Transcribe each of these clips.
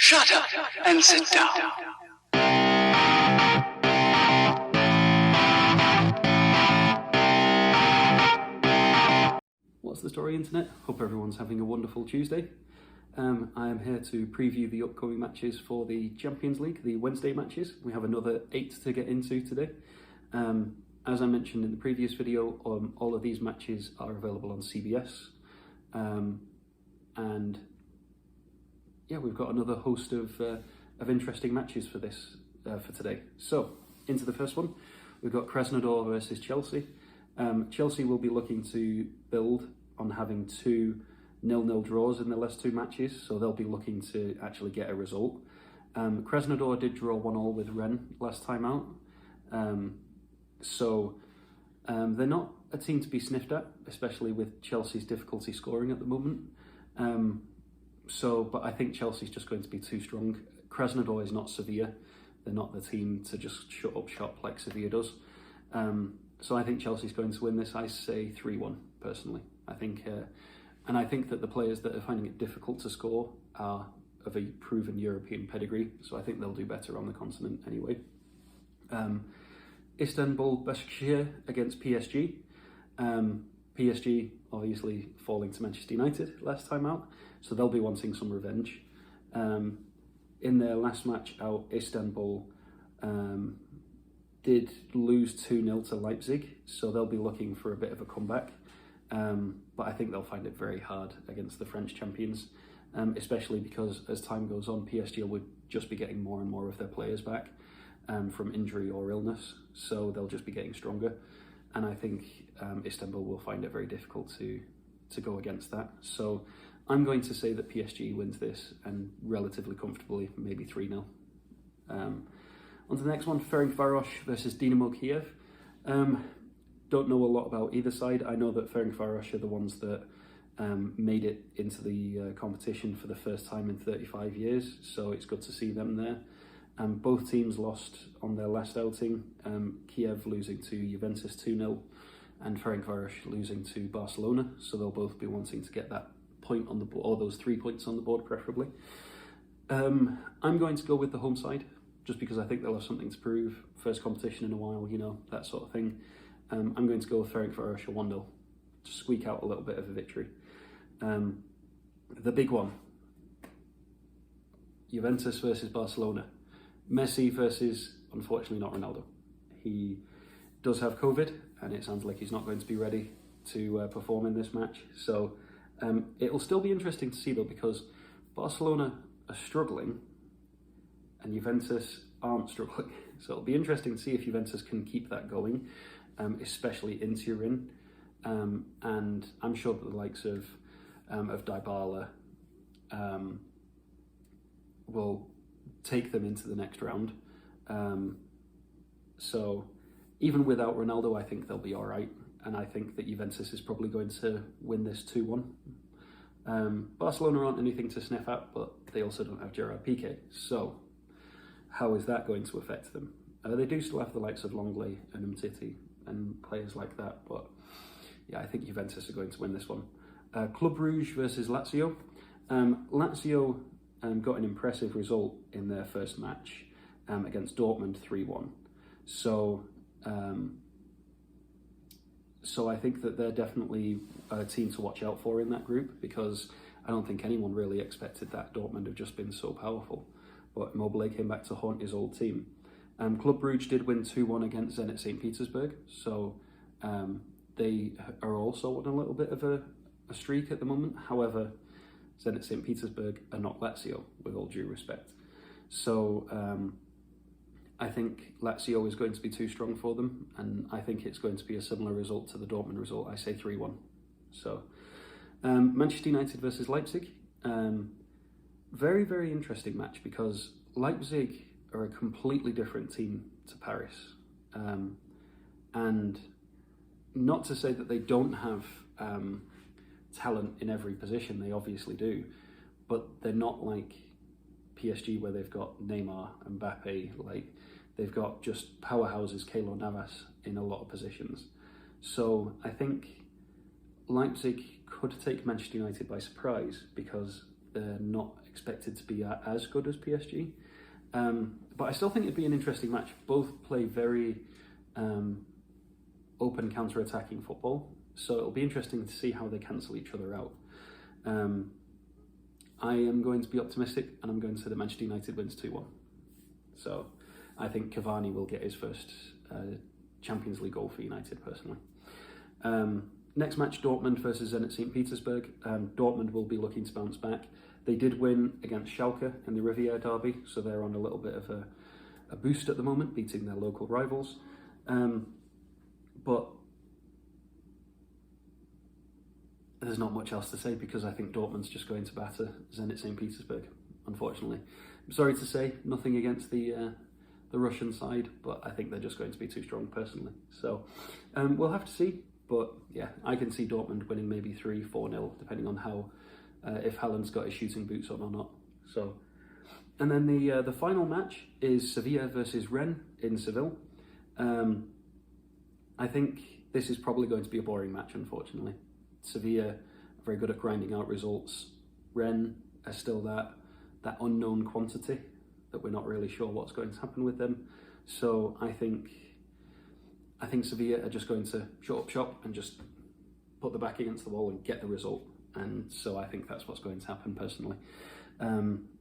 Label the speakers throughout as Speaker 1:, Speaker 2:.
Speaker 1: Shut up and sit down.
Speaker 2: What's the story, Internet? Hope everyone's having a wonderful Tuesday. I am here to preview the upcoming matches for the Champions League, the Wednesday matches. We have another 8 to get into today. As I mentioned in the previous video, all of these matches are available on CBS. And yeah, we've got another host of interesting matches for this for today. So into the first one, we've got Krasnodar versus Chelsea. Chelsea will be looking to build on having 2 0-0 draws in their last 2 matches, so they'll be looking to actually get a result. Krasnodar did draw 1-1 with Rennes last time out, so they're not a team to be sniffed at, especially with Chelsea's difficulty scoring at the moment. But I think Chelsea's just going to be too strong. Krasnodar is not Sevilla. They're not the team to just shut up shop like Sevilla does. So I think Chelsea's going to win this. I say 3-1 personally. I think that the players that are finding it difficult to score are of a proven European pedigree. So I think they'll do better on the continent anyway. Istanbul Başakşehir against PSG. PSG obviously falling to Manchester United last time out, so they'll be wanting some revenge. In their last match out, Istanbul did lose 2-0 to Leipzig, so they'll be looking for a bit of a comeback. But I think they'll find it very hard against the French champions, especially because as time goes on, PSG will just be getting more and more of their players back from injury or illness, so they'll just be getting stronger. And I think Istanbul will find it very difficult to go against that. So I'm going to say that PSG wins this, and relatively comfortably, maybe 3-0. On to the next one, Ferencvaros versus Dinamo Kiev. Don't know a lot about either side. I know that Ferencvaros are the ones that made it into the competition for the first time in 35 years, so it's good to see them there. Both teams lost on their last outing, Kiev losing to Juventus 2-0 and Ferencvaros losing to Barcelona, so they'll both be wanting to get that point on the board, or those 3 points on the board preferably. I'm going to go with the home side, just because I think they'll have something to prove. First competition in a while, that sort of thing. I'm going to go with Ferencvaros 1-0, to squeak out a little bit of a victory. The big one, Juventus versus Barcelona. Messi versus, unfortunately, not Ronaldo. He does have COVID, and it sounds like he's not going to be ready to perform in this match. So it'll still be interesting to see, though, because Barcelona are struggling and Juventus aren't struggling. So it'll be interesting to see if Juventus can keep that going, especially in Turin. And I'm sure that the likes of Dybala will take them into the next round. So even without Ronaldo, I think they'll be all right. And I think that Juventus is probably going to win this 2-1. Barcelona aren't anything to sniff at, but they also don't have Gerard Piqué. So how is that going to affect them? They do still have the likes of Longley and Umtiti and players like that. But yeah, I think Juventus are going to win this one. Club Rouge versus Lazio. Lazio got an impressive result in their first match against Dortmund 3-1. So I think that they're definitely a team to watch out for in that group, because I don't think anyone really expected that Dortmund have just been so powerful. But Immobile came back to haunt his old team. Club Brugge did win 2-1 against Zenit St. Petersburg, so they are also on a little bit of a streak at the moment. However, Zenit St. Petersburg are not Lazio, with all due respect. So I think Lazio is going to be too strong for them, and I think it's going to be a similar result to the Dortmund result. I say 3-1. So Manchester United versus Leipzig. Very, very interesting match, because Leipzig are a completely different team to Paris. And not to say that they don't have talent in every position, they obviously do, but they're not like PSG, where they've got Neymar and Mbappe. Like, they've got just powerhouses, Keylor Navas, in a lot of positions. So I think Leipzig could take Manchester United by surprise, because they're not expected to be as good as PSG. But I still think it'd be an interesting match. Both play very open counter-attacking football, so it'll be interesting to see how they cancel each other out. I am going to be optimistic, and I'm going to say that Manchester United wins 2-1. So I think Cavani will get his first Champions League goal for United, personally. Next match, Dortmund versus Zenit St. Petersburg. Dortmund will be looking to bounce back. They did win against Schalke in the Riviera derby, so they're on a little bit of a boost at the moment, beating their local rivals. But there's not much else to say, because I think Dortmund's just going to batter Zenit St. Petersburg, unfortunately. I'm sorry to say, nothing against the Russian side, but I think they're just going to be too strong, personally. So we'll have to see. But yeah, I can see Dortmund winning maybe 3-4-0, depending on how if Haaland's got his shooting boots on or not. So, and then the final match is Sevilla versus Rennes in Seville. I think this is probably going to be a boring match, unfortunately. Sevilla are very good at grinding out results. Rennes are still that unknown quantity that we're not really sure what's going to happen with them. So I think Sevilla are just going to shut up shop and just put the back against the wall and get the result. And so I think that's what's going to happen, personally.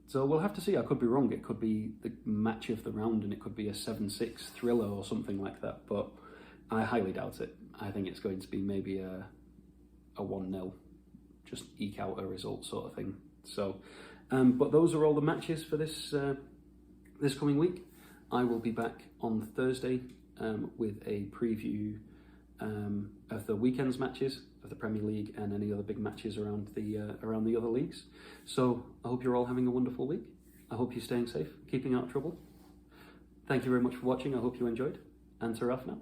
Speaker 2: So we'll have to see. I could be wrong. It could be the match of the round, and it could be a 7-6 thriller or something like that. But I highly doubt it. I think it's going to be maybe a 1-0, just eke out a result sort of thing. So, but those are all the matches for this coming week. I will be back on Thursday with a preview of the weekend's matches of the Premier League and any other big matches around the other leagues. So I hope you're all having a wonderful week. I hope you're staying safe, keeping out of trouble. Thank you very much for watching. I hope you enjoyed. And ta-ra for now.